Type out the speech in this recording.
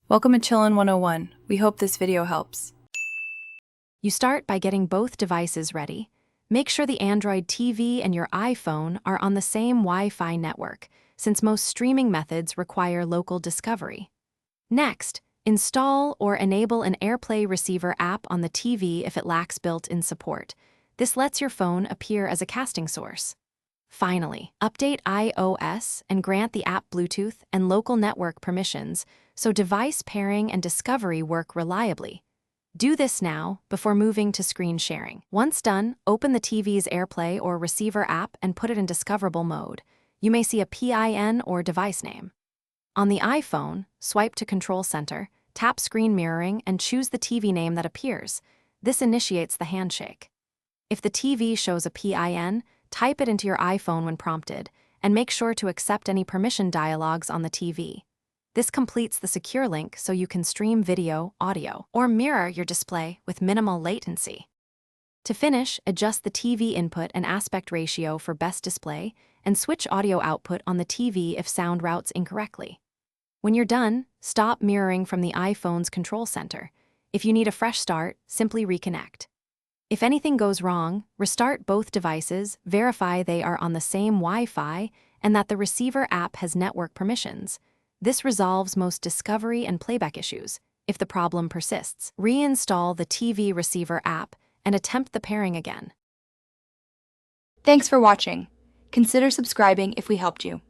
Welcome to Chillin' 101. We hope this video helps. You start by getting both devices ready. Make sure the Android TV and your iPhone are on the same Wi-Fi network, since most streaming methods require local discovery. Next, install or enable an AirPlay receiver app on the TV if it lacks built-in support. This lets your phone appear as a casting source. Finally, update iOS and grant the app Bluetooth and local network permissions so device pairing and discovery work reliably. Do this now before moving to screen sharing. Once done, open the TV's AirPlay or receiver app and put it in discoverable mode. You may see a PIN or device name. On the iPhone, swipe to Control Center, tap Screen Mirroring, and choose the TV name that appears. This initiates the handshake. If the TV shows a PIN, type it into your iPhone when prompted, and make sure to accept any permission dialogues on the TV. This completes the secure link so you can stream video, audio, or mirror your display with minimal latency. To finish, adjust the TV input and aspect ratio for best display, and switch audio output on the TV if sound routes incorrectly. When you're done, stop mirroring from the iPhone's control center. If you need a fresh start, simply reconnect. If anything goes wrong, restart both devices, verify they are on the same Wi-Fi, and that the receiver app has network permissions. This resolves most discovery and playback issues. If the problem persists, reinstall the TV receiver app and attempt the pairing again. Thanks for watching. Consider subscribing if we helped you.